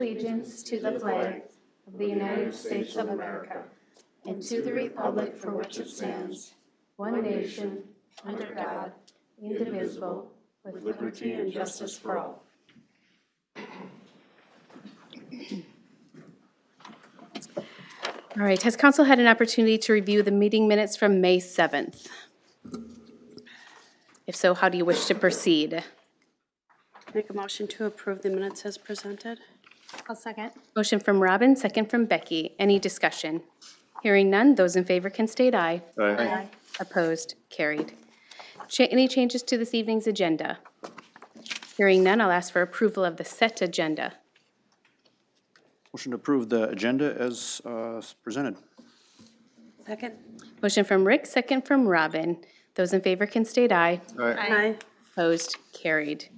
Allegiance to the flag of the United States of America and to the republic for which it stands, one nation, under God, indivisible, with liberty and justice for all. All right, has council had an opportunity to review the meeting minutes from May 7th? If so, how do you wish to proceed? Make a motion to approve the minutes as presented. I'll second. Motion from Robin, second from Becky. Any discussion? Hearing none, those in favor can state aye. Aye. Opposed? Carried. Any changes to this evening's agenda? Hearing none, I'll ask for approval of the set agenda. Motion to approve the agenda as presented. Second. Motion from Rick, second from Robin. Those in favor can state aye. Aye. Opposed? Carried.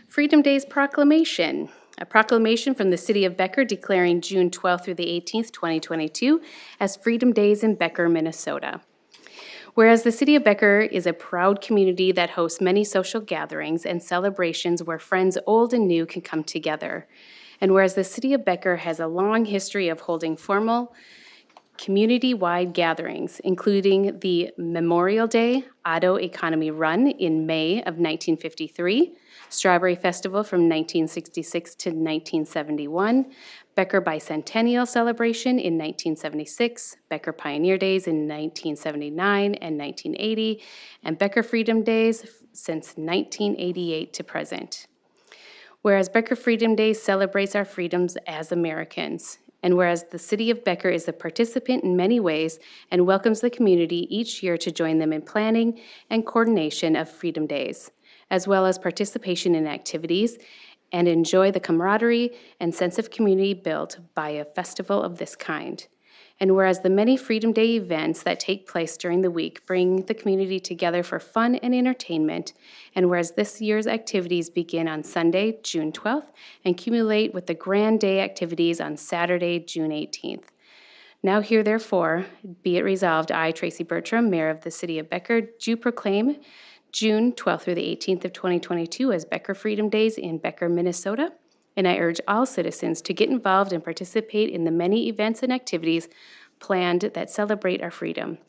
Freedom Day's proclamation. A proclamation from the City of Becker declaring June 12th through the 18th, 2022 as Freedom Days in Becker, Minnesota. Whereas the City of Becker is a proud community that hosts many social gatherings and celebrations where friends old and new can come together. And whereas the City of Becker has a long history of holding formal, community-wide gatherings, including the Memorial Day Auto Economy Run in May of 1953, Strawberry Festival from 1966 to 1971, Becker Bicentennial Celebration in 1976, Becker Pioneer Days in 1979 and 1980, and Becker Freedom Days since 1988 to present. Whereas Becker Freedom Day celebrates our freedoms as Americans, and whereas the City of Becker is a participant in many ways and welcomes the community each year to join them in planning and coordination of Freedom Days, as well as participation in activities and enjoy the camaraderie and sense of community built by a festival of this kind. And whereas the many Freedom Day events that take place during the week bring the community together for fun and entertainment, and whereas this year's activities begin on Sunday, June 12th, and accumulate with the Grand Day activities on Saturday, June 18th. Now here, therefore, be it resolved, I, Tracy Bertram, Mayor of the City of Becker, do proclaim June 12th through the 18th of 2022 as Becker Freedom Days in Becker, Minnesota. And I urge all citizens to get involved and participate in the many events and activities planned that celebrate our freedom.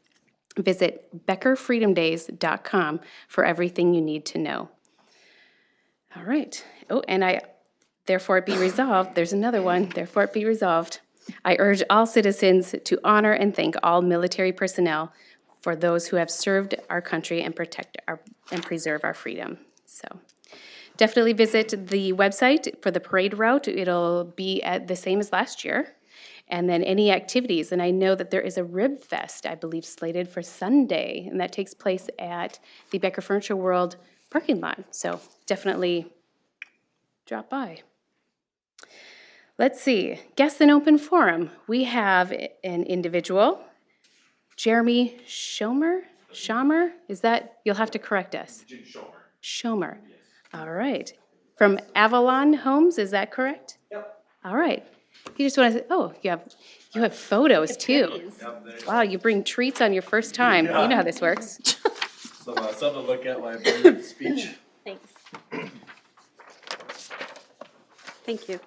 Visit beckerfreedomdays.com for everything you need to know. All right. Oh, and therefore it be resolved, there's another one, therefore it be resolved. I urge all citizens to honor and thank all military personnel for those who have served our country and protect and preserve our freedom. So definitely visit the website for the parade route. It'll be the same as last year. And then any activities. And I know that there is a Rib Fest, I believe, slated for Sunday. And that takes place at the Becker Furniture World parking lot. So definitely drop by. Let's see. Guest and open forum. We have an individual, Jeremy Schomer? Is that, you'll have to correct us. Schomer. Yes. All right. From Avalon Homes, is that correct? Yep. All right. You just want to, oh, you have photos too. Yep, wow, you bring treats on your first time. Yeah. You know how this works. Something to look at while I bring the speech. Thanks. Thank you.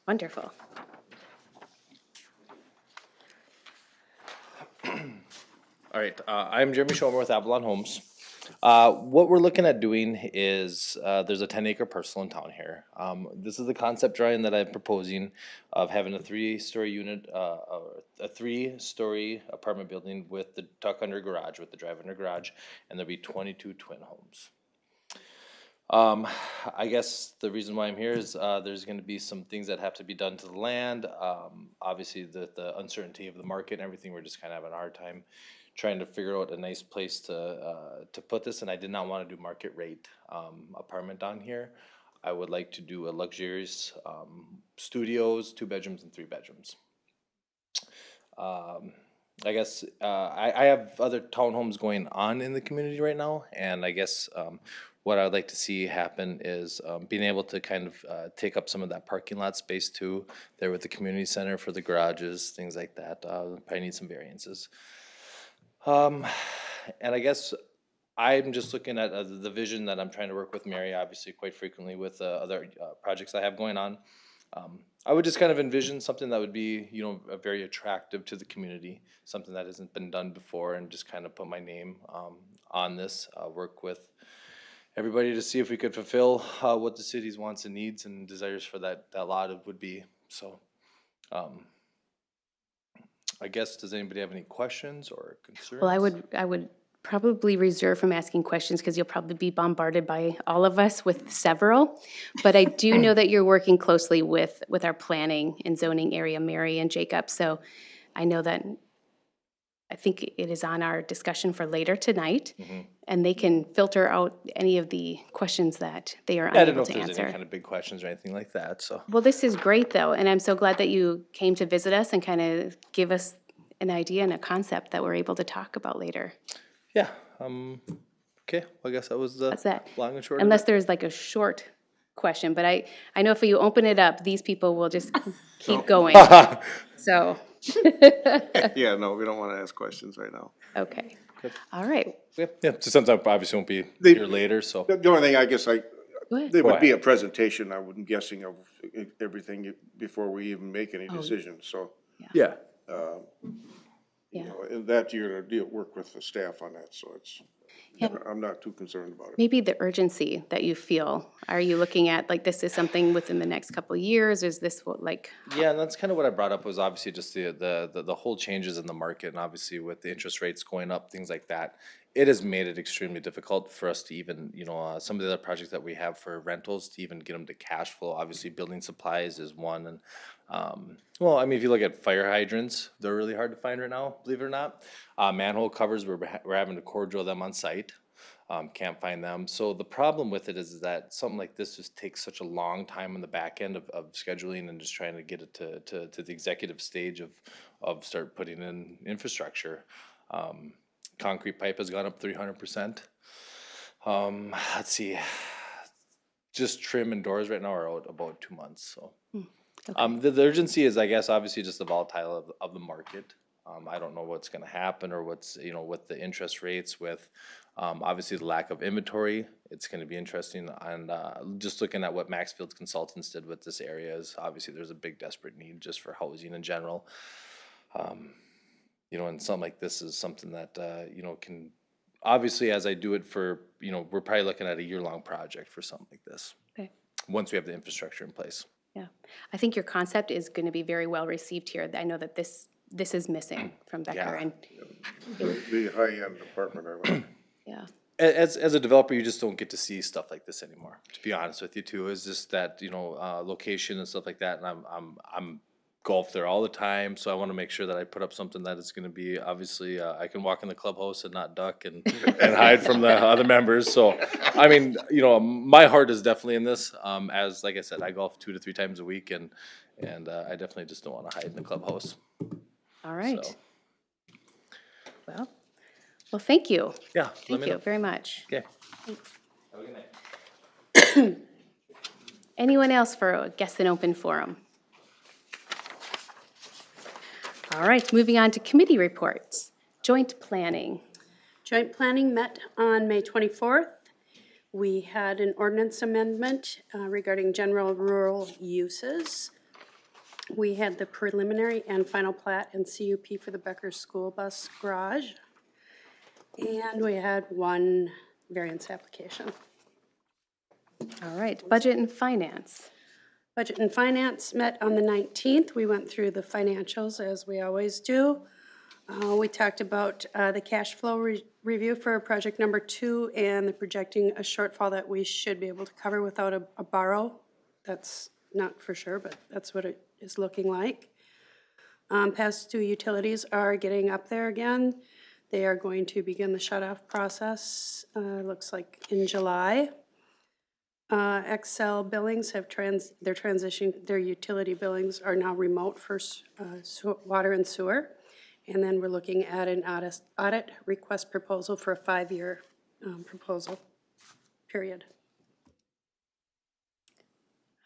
Wonderful. All right, I'm Jeremy Schomer with Avalon Homes. What we're looking at doing is there's a 10-acre parcel in town here. This is the concept drawing that I'm proposing of having a three-story unit, a three-story apartment building with the tuck-under garage, with the drive-under garage, and there'll be 22 twin homes. I guess the reason why I'm here is there's going to be some things that have to be done to the land. Obviously, the uncertainty of the market and everything, we're just kind of having a hard time trying to figure out a nice place to put this, and I did not want to do market rate apartment down here. I would like to do a luxurious studios, 2 bedrooms and 3 bedrooms. I guess I have other townhomes going on in the community right now, and I guess what I'd like to see happen is being able to kind of take up some of that parking lot space too, there with the community center for the garages, things like that. Probably need some variances. And I guess I'm just looking at the vision that I'm trying to work with Mary, obviously quite frequently with other projects I have going on. I would just kind of envision something that would be, you know, very attractive to the community, something that hasn't been done before, and just kind of put my name on this, work with everybody to see if we could fulfill what the city's wants and needs and desires for that lot would be. So, I guess, does anybody have any questions or concerns? Well, I would probably reserve from asking questions because you'll probably be bombarded by all of us with several. But I do know that you're working closely with our planning and zoning area, Mary and Jacob. So I know that, I think it is on our discussion for later tonight. And they can filter out any of the questions that they are Yeah, I don't know unable if to there's any answer. kind of big questions or anything like that, so. Well, this is great, though, and I'm so glad that you came to visit us and kind of give us an idea and a concept that we're able to talk about later. Yeah, okay, well, I guess that was the That's that. long and short of Unless it. there's like a short question, but I know if you open it up, these people will just keep going. So, Yeah, no, we don't want to ask questions right now. okay. All right. Yeah, so something I obviously won't be The- here later, so. The only thing, I guess, Go ahead. there would be a ahead. presentation, I'm guessing, of everything before we even make any decisions, so. Yeah. Yeah. You know, and that you're gonna work with the staff on that, so it's, Yeah. I'm not too concerned about it. Maybe the urgency that you feel. Are you looking at, like, this is something within the next couple of years? Is this what, like, Yeah, and that's kind of what I brought up was obviously just the whole changes in the market and obviously with the interest rates going up, things like that. It has made it extremely difficult for us to even, you know, some of the other projects that we have for rentals to even get them to cash flow. Obviously, building supplies is one, and well, I mean, if you look at fire hydrants, they're really hard to find right now, believe it or not. Manhole covers, we're having to core drill them on site. Can't find them. So the problem with it is that something like this just takes such a long time on the back end of scheduling and just trying to get it to the executive stage of start putting in infrastructure. Concrete pipe has gone up 300%. Let's see, just trim and doors right now are out about 2 months, so. The urgency is, I guess, obviously just the volatile of the market. I don't know what's gonna happen or what's, you know, with the interest rates, with, obviously the lack of inventory. It's gonna be interesting, and, just looking at what Maxfield's consultants did with this area is, obviously, there's a big desperate need just for housing in general. You know, and something like this is something that, you know, can, obviously, as I do it for, you know, we're probably looking at a year-long project for something like this, okay. once we have the infrastructure in place. Yeah, I think your concept is going to be very well received here. I know that this is missing from Becker, Yeah. and The high-end apartment, I would. yeah, As a developer, you just don't get to see stuff like this anymore, to be honest with you too. Is just that, you know, location and stuff like that, and I'm golf there all the time, so I want to make sure that I put up something that is going to be, obviously, I can walk in the clubhouse and not duck and hide from the other members. So, I mean, you know, my heart is definitely in this. As like I said, I golf 2 to 3 times a week, and I definitely just don't want to hide in the clubhouse. all right. So. Well, thank you. Yeah, let Thank me you know. very much. Okay. Thanks. Have a good night. Anyone else for a guest and open forum? All right, moving on to committee reports. Joint planning. Joint planning met on May 24th. We had an ordinance amendment regarding general rural uses. We had the preliminary and final plat and CUP for the Becker School Bus Garage. And we had one variance application. All right, budget and finance. Budget and Finance met on the 19th. We went through the financials as we always do. We talked about the cash flow review for project number 2 and the projecting a shortfall that we should be able to cover without a borrow. That's not for sure, but that's what it is looking like. Past due utilities are getting up there again. They are going to begin the shut-off process, looks like in July. Excel billings have they're transitioning, their utility billings are now remote for water and sewer. And then we're looking at an audit request proposal for a 5-year proposal period.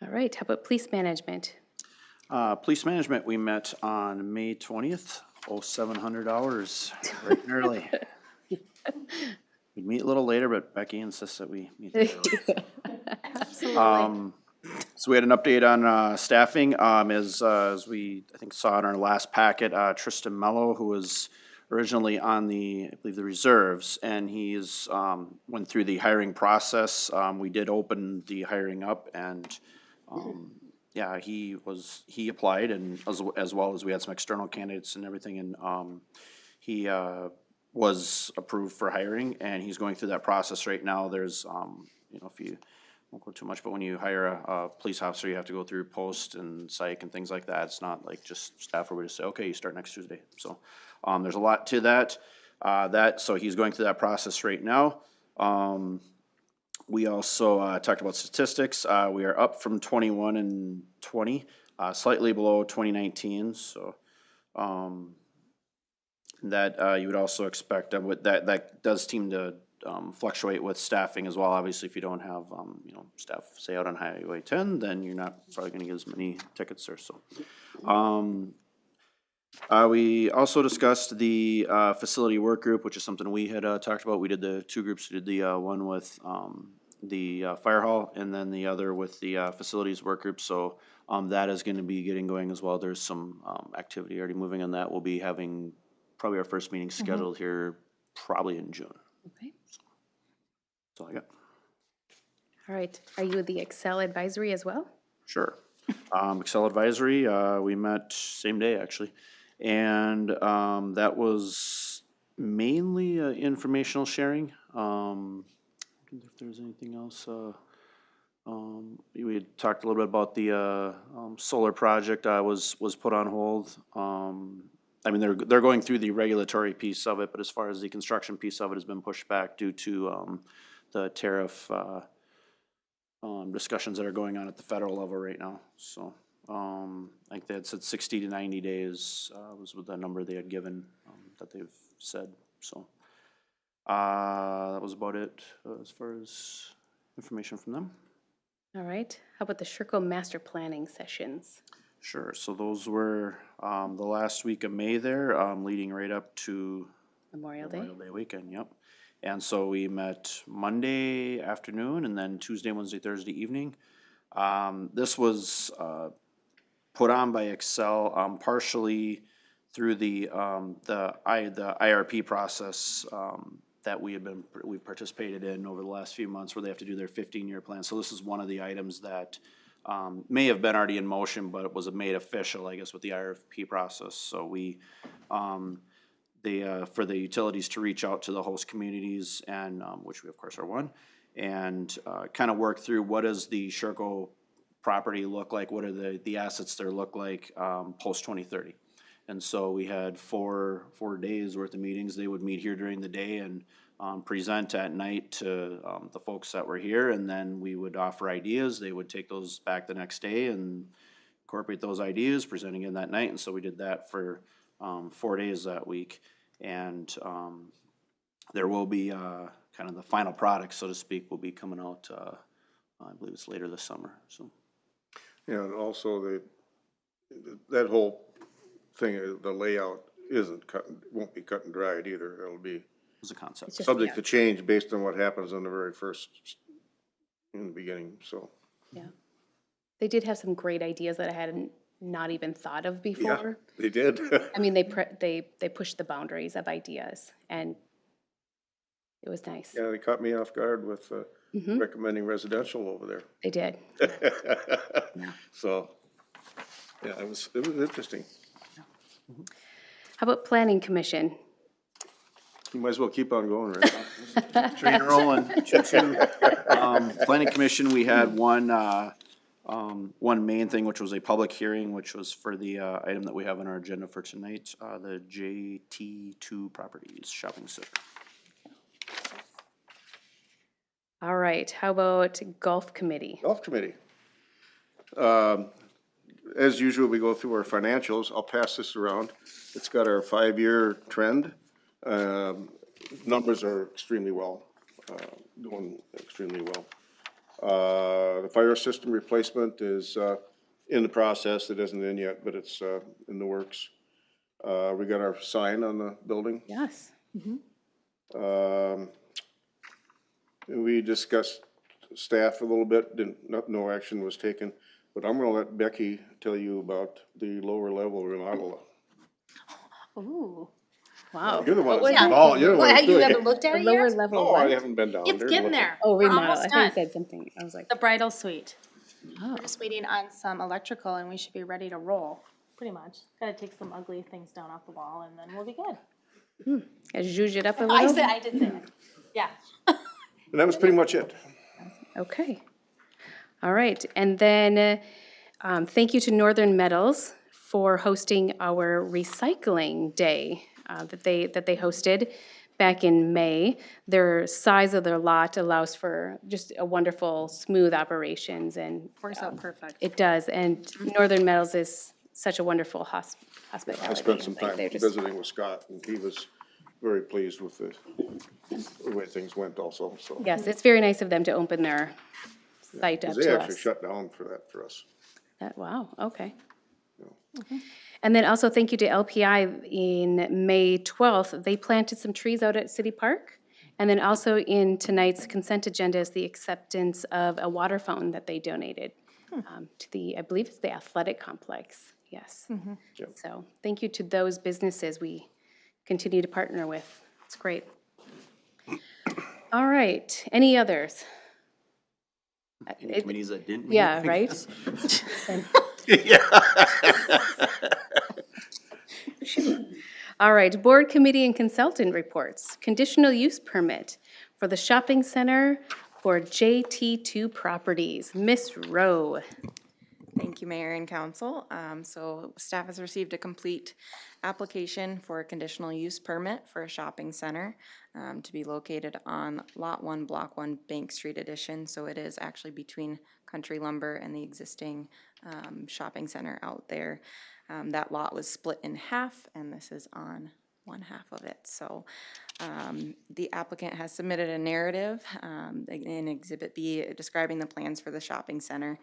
All right, how about police management? Police management, we met on May 20th, 0700 hours, bright and early. We'd meet a little later, but Becky insists that we meet early. Absolutely. So we had an update on staffing, as we, I think, saw in our last packet, Tristan Mello, who was originally on the, I believe, the reserves, and he's went through the hiring process. We did open the hiring up, and yeah, he applied, and as well as we had some external candidates and everything, and he was approved for hiring, and he's going through that process right now. There's, you know, if you won't go too much, but when you hire a police officer, you have to go through post and psych and things like that. It's not like just staff where we just say, okay, you start next Tuesday. So, there's a lot to that. So he's going through that process right now. We also talked about statistics. We are up from 21 and 20, slightly below 2019. So, that you would also expect with that does seem to fluctuate with staffing as well. Obviously, if you don't have you know, staff say out on Highway 10, then you're not probably going to get as many tickets there. So, we also discussed the facility work group, which is something we had talked about. We did the two groups. We did the one with the fire hall, and then the other with the facilities work group. So that is going to be getting going as well. There's some activity already moving on that. We'll be having probably our first meeting scheduled here probably in June. Okay. That's all I got. All right. Are you with the Excel advisory as well? Sure. Excel advisory, we met same day actually. And that was mainly informational sharing. I don't think if there's anything else. We had talked a little bit about the solar project was put on hold. I mean, they're going through the regulatory piece of it, but as far as the construction piece of it has been pushed back due to the tariff discussions that are going on at the federal level right now. So I think they had said 60 to 90 days was what the number they had given that they've said. So that was about it as far as information from them. All right. How about the Sherco master planning sessions? Sure. So those were the last week of May there, leading right up to Memorial Day? Memorial Day weekend. Yep. And so we met Monday afternoon and then Tuesday, Wednesday, Thursday evening. This was put on by Excel partially through the IRP process that we participated in over the last few months, where they have to do their 15-year plan. So this is one of the items that may have been already in motion, but it was made official, I guess, with the IRP process. So we for the utilities to reach out to the host communities, and which we of course are one, and kind of work through what does the Sherco property look like, what are the assets there look like post 2030. And so we had four days worth of meetings. They would meet here during the day and present at night to the folks that were here, and then we would offer ideas. They would take those back the next day and incorporate those ideas, presenting in that night. And so we did that for 4 days that week. And there will be kind of the final product, so to speak, will be coming out, I believe it's later this summer. So. Yeah, and also that whole thing, the layout won't be cut and dried either. It'll be As a concept. It's just- subject to change based on what happens on the very first, in the beginning, so. Yeah. They did have some great ideas that I hadn't not even thought of before. They did. I mean, they pushed the boundaries of ideas, and it was nice. Yeah, they caught me off guard with recommending residential over there. They did. So, yeah, it was interesting. How about planning commission? You might as well keep on going, right? Train rolling. Choo-choo. Planning Commission, we had one main thing, which was a public hearing, which was for the item that we have on our agenda for tonight, the JT2 Properties Shopping Center. All right, how about golf committee? Golf committee. As usual, we go through our financials. I'll pass this around. It's got our 5-year trend. Numbers are extremely well, going extremely well. The fire system replacement is in the process. It isn't in yet, but it's in the works. We got our sign on the building. Yes. We discussed staff a little bit, no action was taken, but I'm gonna let Becky tell you about the lower level remodel. Ooh, wow. You're the one What that's was it? involved, you're the one that's You doing haven't it. looked at A it lower yet? level Oh, I what? haven't been down there. It's getting looking. there. Oh, We're remodel. almost I thought you done. said something. I was like, The bridal suite. oh, We're just waiting on some electrical and we should be ready to roll, pretty much. Gotta take some ugly things down off the wall and then we'll be good. zhuzh it up a I little? said, I did say it. Yeah. And that was pretty much it. Okay. All right, and then, thank you to Northern Metals for hosting our recycling day that they hosted back in May. Their size of their lot allows for just a wonderful, smooth operations, and Works out perfect. it does. And Northern Metals is such a wonderful hospitality. I spent some Like, time they're just- visiting with Scott, and he was very pleased with the way things went also, so. Yes, it's very nice of them to open their site up Because they to actually us. shut down for that for us. Wow, okay. And then also thank you to LPI in May 12th. They planted some trees out at City Park. And then also in tonight's consent agenda is the acceptance of a water fountain that they donated to the, I believe it's the athletic complex, yes. Yep. So thank you to those businesses we continue to partner with. It's great. All right, any others? Any committees that didn't meet? Yeah, I right? guess. All right, board, committee, and consultant reports. Conditional use permit for the shopping center for JT2 Properties. Miss Rowe. Thank you, Mayor and Council. So staff has received a complete application for a conditional use permit for a shopping center to be located on Lot 1, Block 1, Bank Street Addition. So it is actually between Country Lumber and the existing shopping center out there. That lot was split in half, and this is on one half of it. So the applicant has submitted a narrative in Exhibit B describing the plans for the shopping center.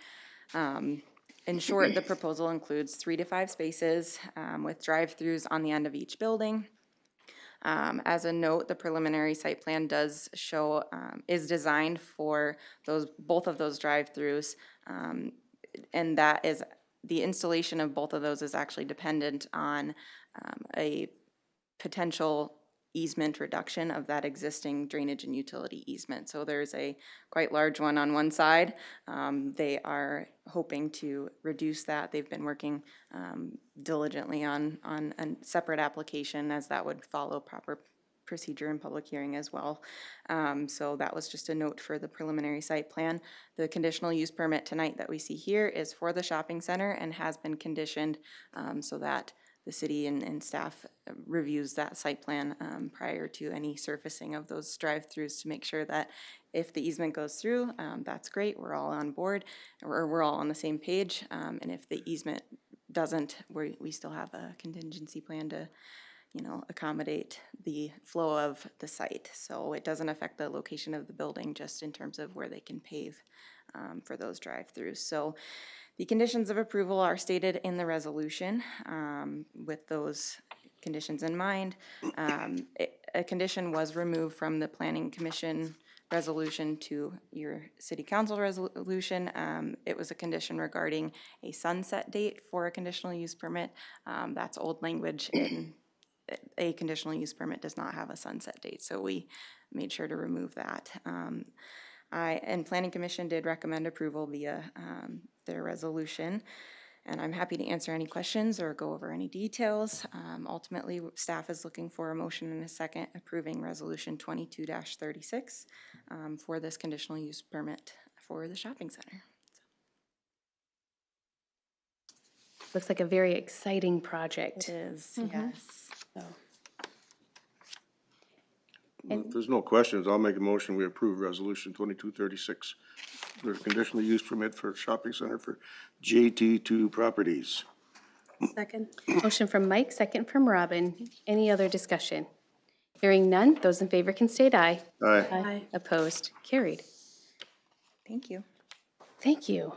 In short, the proposal includes 3 to 5 spaces with drive-throughs on the end of each building. As a note, the preliminary site plan does show, is designed for both of those drive-throughs, and that is, the installation of both of those is actually dependent on a potential easement reduction of that existing drainage and utility easement. So there's a quite large one on one side. They are hoping to reduce that. They've been working diligently on a separate application, as that would follow proper procedure and public hearing as well. So that was just a note for the preliminary site plan. The conditional use permit tonight that we see here is for the shopping center and has been conditioned so that the city and staff reviews that site plan prior to any surfacing of those drive-throughs to make sure that if the easement goes through, that's great, we're all on board, or we're all on the same page. And if the easement doesn't, we still have a contingency plan to, accommodate the flow of the site. So it doesn't affect the location of the building, just in terms of where they can pave for those drive-throughs. So the conditions of approval are stated in the resolution with those conditions in mind. A condition was removed from the Planning Commission resolution to your City Council resolution. It was a condition regarding a sunset date for a conditional use permit. That's old language, and a conditional use permit does not have a sunset date, so we made sure to remove that. And Planning Commission did recommend approval via their resolution, and I'm happy to answer any questions or go over any details. Ultimately, staff is looking for a motion and a second approving Resolution 22-36 for this conditional use permit for the shopping center. Looks like a very exciting project. It is, yes. So, If there's no questions, I'll make a motion, we approve resolution 2236. There's a conditional use permit for a shopping center for JT2 Properties. Second. motion from Mike, second from Robin. Any other discussion? Hearing none, those in favor can state aye. Aye. Aye. Opposed? Carried. Thank you. Thank you.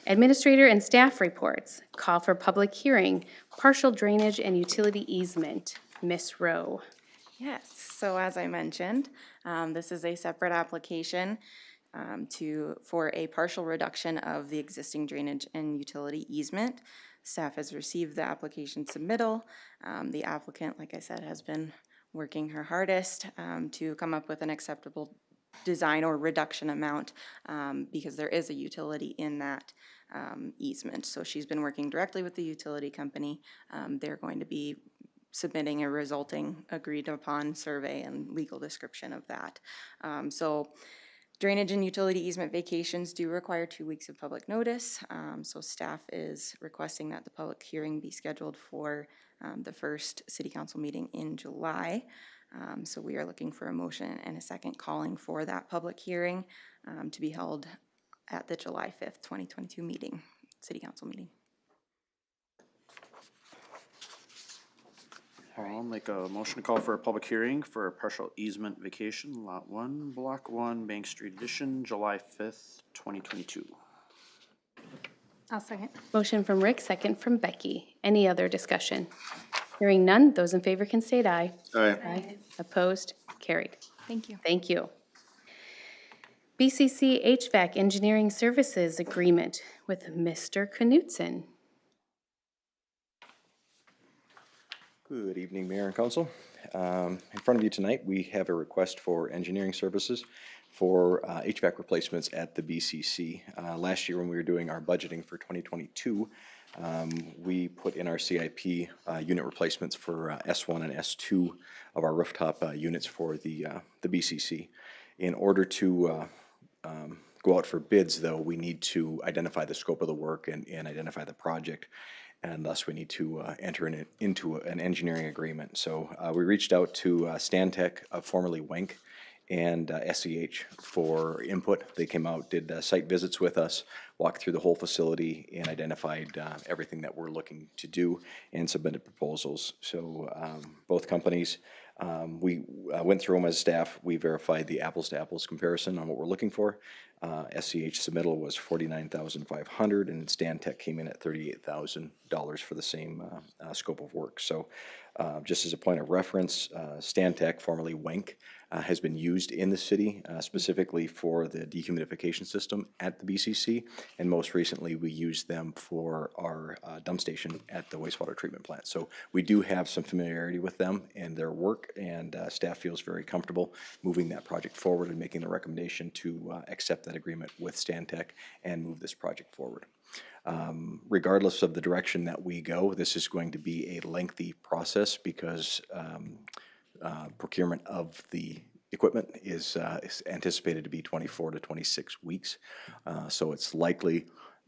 Administrator and staff reports. Call for public hearing, partial drainage and utility easement. Miss Rowe. Yes, so as I mentioned, this is a separate application for a partial reduction of the existing drainage and utility easement. Staff has received the application submittal. The applicant, like I said, has been working her hardest to come up with an acceptable design or reduction amount because there is a utility in that easement. So she's been working directly with the utility company. They're going to be submitting a resulting agreed upon survey and legal description of that. So drainage and utility easement vacations do require 2 weeks of public notice. So staff is requesting that the public hearing be scheduled for the first city council meeting in July. So we are looking for a motion and a second calling for that public hearing to be held at the July 5th, 2022 meeting, city council meeting. I'll make a motion to call for a public hearing for a partial easement vacation, Lot 1, Block 1, Bank Street Edition, July 5th, 2022. I'll second. Motion from Rick, second from Becky. Any other discussion? Hearing none, those in favor can state aye. Aye. Opposed? Carried. Thank you. Thank you. BCC HVAC Engineering Services Agreement with Mr. Knutson. Good evening, Mayor and Council. In front of you tonight, we have a request for engineering services for HVAC replacements at the BCC. Last year when we were doing our budgeting for 2022, we put in our CIP unit replacements for S1 and S2 of our rooftop units for the BCC. In order to go out for bids, though, we need to identify the scope of the work and identify the project. And thus we need to enter into an engineering agreement. So we reached out to Stantec, formerly Wenck, and SEH for input. They came out, did site visits with us, walked through the whole facility, and identified everything that we're looking to do and submitted proposals. So both companies, we went through them as staff. We verified the apples-to-apples comparison on what we're looking for. SEH submittal was $49,500, and Stantec came in at $38,000 for the same scope of work. So just as a point of reference, Stantec, formerly Wenck, has been used in the city specifically for the dehumidification system at the BCC, and most recently we used them for our dump station at the wastewater treatment plant. So we do have some familiarity with them and their work, and staff feels very comfortable moving that project forward and making the recommendation to accept that agreement with Stantec and move this project forward. Regardless of the direction that we go, this is going to be a lengthy process because procurement of the equipment is anticipated to be 24 to 26 weeks. So it's likely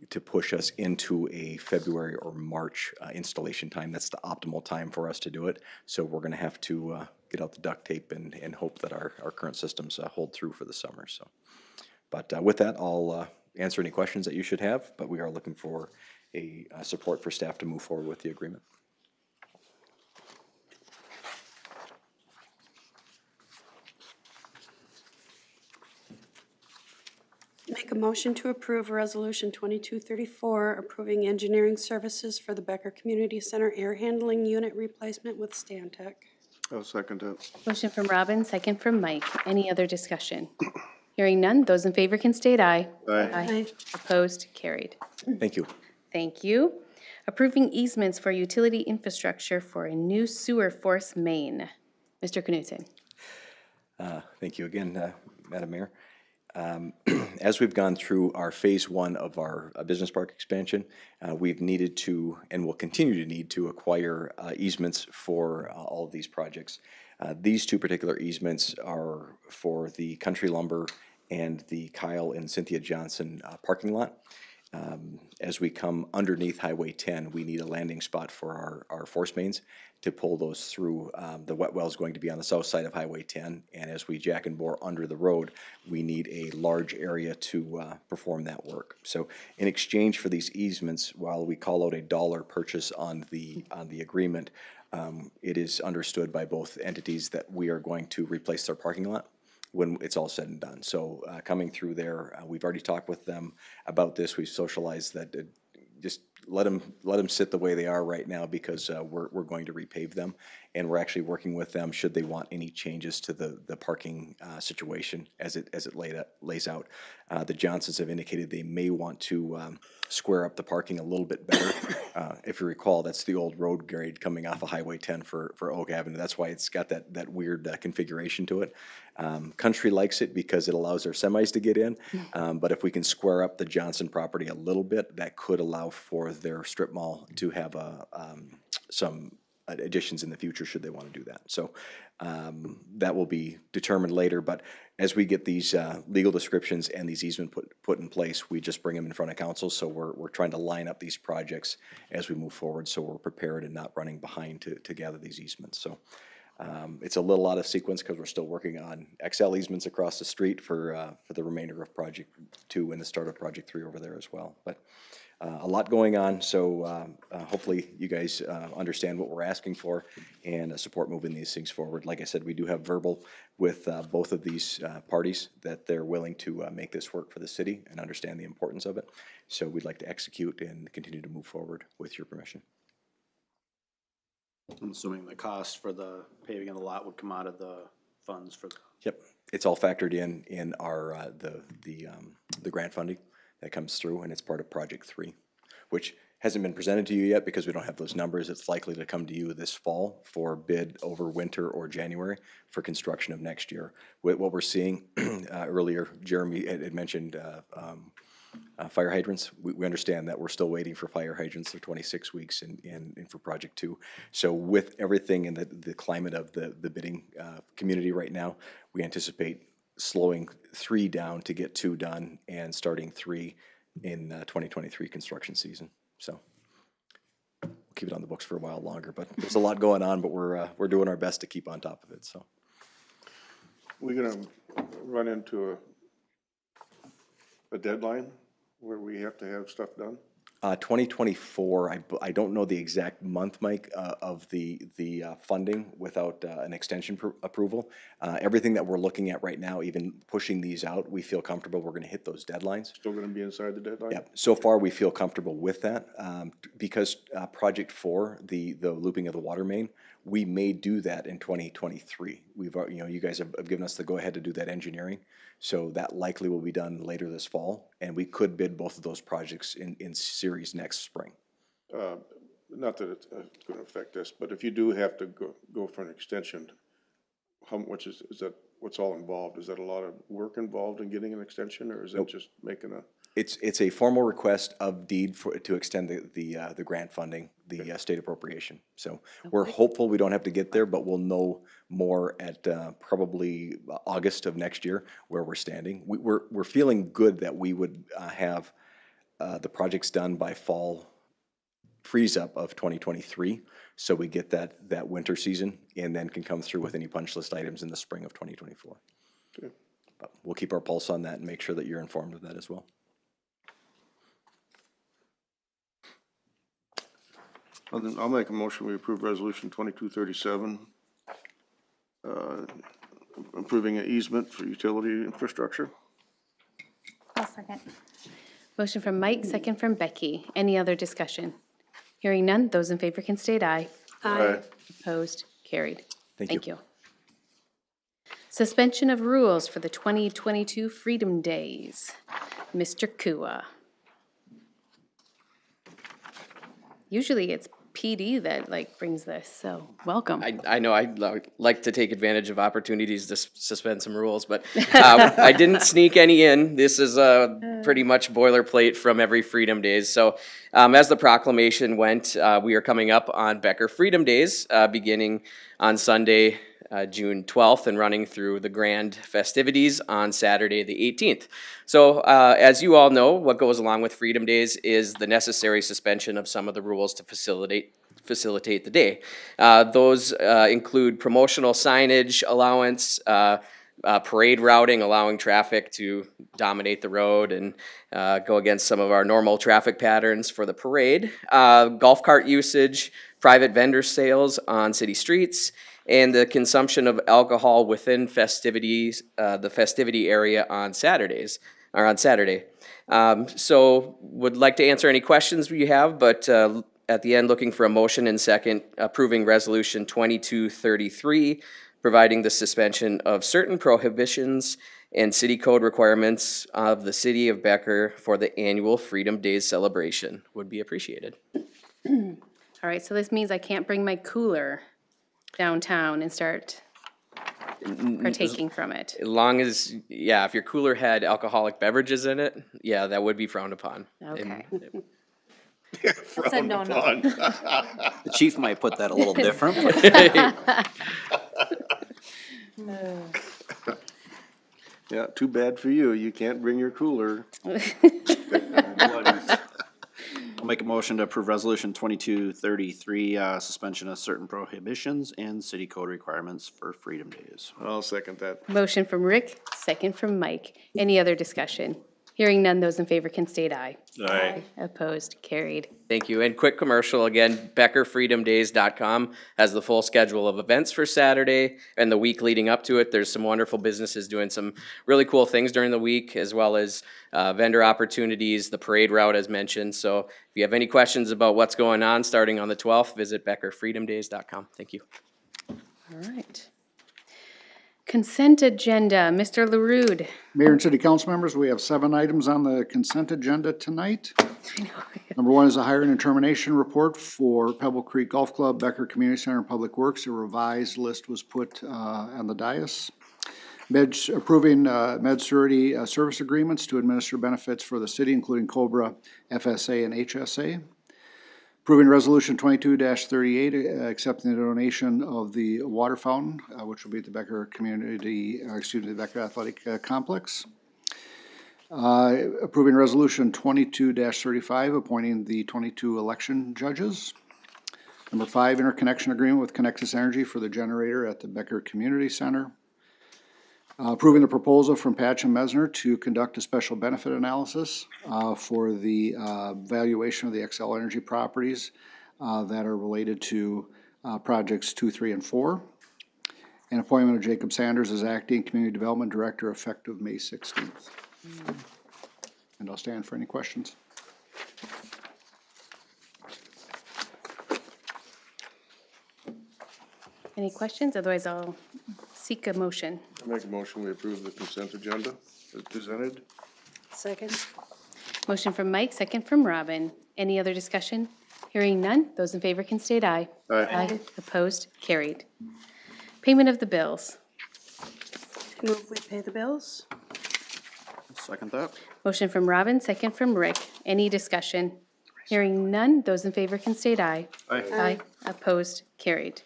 to push us into a February or March installation time. That's the optimal time for us to do it. So we're going to have to get out the duct tape and hope that our current systems hold through for the summer. So, but with that, I'll answer any questions that you should have, but we are looking for a support for staff to move forward with the agreement. Make a motion to approve Resolution 2234, approving engineering services for the Becker Community Center air handling unit replacement with Stantec. I'll second that. Motion from Robin, second from Mike. Any other discussion? Hearing none, those in favor can state aye. Aye. Opposed? Carried. Thank you. Thank you. Approving easements for utility infrastructure for a new sewer force main. Mr. Knutson. Thank you again, Madam Mayor. As we've gone through our phase one of our business park expansion, we've needed to and will continue to need to acquire easements for all of these projects. These two particular easements are for the Country Lumber and the Kyle and Cynthia Johnson parking lot. As we come underneath Highway 10, we need a landing spot for our force mains to pull those through. The wet well is going to be on the south side of Highway 10, and as we jack and bore under the road, we need a large area to perform that work. So in exchange for these easements, while we call out $1 purchase on the agreement, it is understood by both entities that we are going to replace their parking lot when it's all said and done. So coming through there, we've already talked with them about this. We've socialized that just let them sit the way they are right now because we're going to repave them. And we're actually working with them should they want any changes to the parking situation as it lays out. The Johnsons have indicated they may want to square up the parking a little bit better. If you recall, that's the old road grade coming off of Highway 10 for Oak Avenue. That's why it's got that weird configuration to it. Country likes it because it allows their semis to get in, but if we can square up the Johnson property a little bit, that could allow for their strip mall to have some additions in the future should they want to do that. So that will be determined later, but as we get these legal descriptions and these easements put in place, we just bring them in front of council. So we're trying to line up these projects as we move forward, so we're prepared and not running behind to gather these easements. So it's a little out of sequence because we're still working on XL easements across the street for the remainder of Project 2 and the start of Project 3 over there as well. But a lot going on, so hopefully you guys understand what we're asking for and support moving these things forward. Like I said, we do have verbal with both of these parties that they're willing to make this work for the city and understand the importance of it. So we'd like to execute and continue to move forward with your permission. I'm assuming the cost for the paving of the lot would come out of the funds for. Yep, it's all factored in our the grant funding that comes through, and it's part of Project 3, which hasn't been presented to you yet because we don't have those numbers. It's likely to come to you this fall for bid over winter or January for construction of next year. What we're seeing earlier, Jeremy had mentioned fire hydrants. We understand that we're still waiting for fire hydrants for 26 weeks and for Project 2. So with everything in the climate of the bidding community right now, we anticipate slowing 3 down to get 2 done and starting 3 in 2023 construction season. So we'll keep it on the books for a while longer, but there's a lot going on, but we're doing our best to keep on top of it. So We're gonna run into a deadline where we have to have stuff done? 2024, I don't know the exact month, Mike, of the funding without an extension approval. Everything that we're looking at right now, even pushing these out, we feel comfortable we're gonna hit those deadlines. Still gonna be inside the deadline? Yeah, so far we feel comfortable with that, because Project 4, the looping of the water main, we may do that in 2023. We've, you guys have given us the go-ahead to do that engineering, so that likely will be done later this fall, and we could bid both of those projects in series next spring. Not that it's gonna affect us, but if you do have to go for an extension, how much is that, what's all involved? Is that a lot of work involved in getting an extension, or is it just making a? It's a formal request of deed to extend the grant funding, the state appropriation. So we're hopeful we don't have to get there, but we'll know more at probably August of next year where we're standing. We're feeling good that we would have the projects done by fall freeze up of 2023, so we get that winter season and then can come through with any punch list items in the spring of 2024. Okay. But we'll keep our pulse on that and make sure that you're informed of that as well. Well, then I'll make a motion, we approve resolution 2237, approving an easement for utility infrastructure. I'll second. Motion from Mike, second from Becky. Any other discussion? Hearing none, those in favor can state aye. Aye. Opposed, carried. Thank you. Suspension of rules for the 2022 Freedom Days. Mr. Kua. Usually it's PD that brings this, so welcome. I know I'd like to take advantage of opportunities to suspend some rules, but I didn't sneak any in. This is pretty much boilerplate from every Freedom Days. So as the proclamation went, we are coming up on Becker Freedom Days, beginning on Sunday, June 12th and running through the grand festivities on Saturday the 18th. So as you all know, what goes along with Freedom Days is the necessary suspension of some of the rules to facilitate the day. Those include promotional signage allowance, parade routing, allowing traffic to dominate the road and go against some of our normal traffic patterns for the parade, golf cart usage, private vendor sales on city streets, and the consumption of alcohol within festivities, the festivity area on Saturdays. or on Saturday. So would like to answer any questions you have, but at the end, looking for a motion and second approving Resolution 2233, providing the suspension of certain prohibitions and city code requirements of the city of Becker for the annual Freedom Days celebration would be appreciated. All right, so this means I can't bring my cooler downtown and start partaking from it. As long as, yeah, if your cooler had alcoholic beverages in it, yeah, that would be frowned upon. Okay. Said no, no. The chief might put that a little different. Yeah, too bad for you. You can't bring your cooler. I'll make a motion to approve resolution 2233, suspension of certain prohibitions and city code requirements for Freedom Days. I'll second that. Motion from Rick, second from Mike. Any other discussion? Hearing none, those in favor can state aye. Aye. Opposed, carried. Thank you. And quick commercial again, BeckerFreedomDays.com has the full schedule of events for Saturday and the week leading up to it. There's some wonderful businesses doing some really cool things during the week, as well as vendor opportunities, the parade route as mentioned. So if you have any questions about what's going on starting on the 12th, visit BeckerFreedomDays.com. Thank you. All right. Consent agenda, Mr. LaRude. Mayor and City Council members, we have 7 items on the consent agenda tonight. Number 1 is a hiring and termination report for Pebble Creek Golf Club, Becker Community Center, and Public Works. A revised list was put on the dais. Approving Med-Surity service agreements to administer benefits for the city, including COBRA, FSA, and HSA. Approving Resolution 22-38, accepting the donation of the water fountain, which will be at the Becker the Becker Athletic Complex. Approving Resolution 22-35, appointing the 22 election judges. Number 5, interconnection agreement with Connexus Energy for the generator at the Becker Community Center. Approving the proposal from Patch and Mesner to conduct a special benefit analysis for the valuation of the Xcel Energy properties that are related to projects 2, 3, and 4. And appointment of Jacob Sanders as acting community development director effective May 16th. And I'll stand for any questions. Any questions? Otherwise, I'll seek a motion. I make a motion, we approve the consent agenda as presented. Second. Motion from Mike, second from Robin. Any other discussion? Hearing none, those in favor can state aye. Aye. Opposed, carried. Payment of the bills. Move we pay the bills. Second that. Motion from Robin, second from Rick. Any discussion? Hearing none, those in favor can state aye. Aye. Opposed, carried.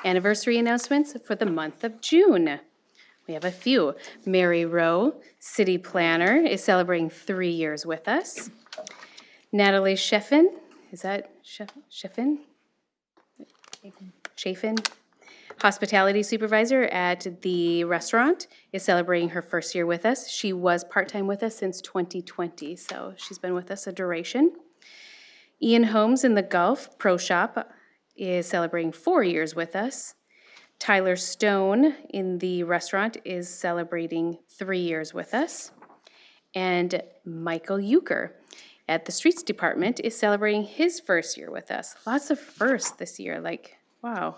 Anniversary announcements for the month of June. We have a few. Mary Rowe, city planner, is celebrating 3 years with us. Natalie Sheffin, is that Sheffin? Chafin? Hospitality supervisor at the restaurant, is celebrating her first year with us. She was part-time with us since 2020, so she's been with us a duration. Ian Holmes in the Gulf Pro Shop is celebrating 4 years with us. Tyler Stone in the restaurant is celebrating 3 years with us. And Michael Euchre at the Streets Department is celebrating his first year with us. Lots of firsts this year, like, wow.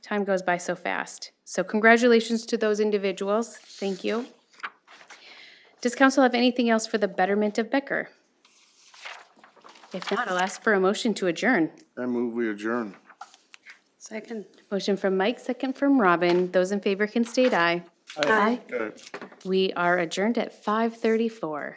Time goes by so fast. So congratulations to those individuals. Thank you. Does council have anything else for the betterment of Becker? If not, I'll ask for a motion to adjourn. I move we adjourn. Second. Motion from Mike, second from Robin. Those in favor can state aye. Aye. Aye. We are adjourned at 5:34.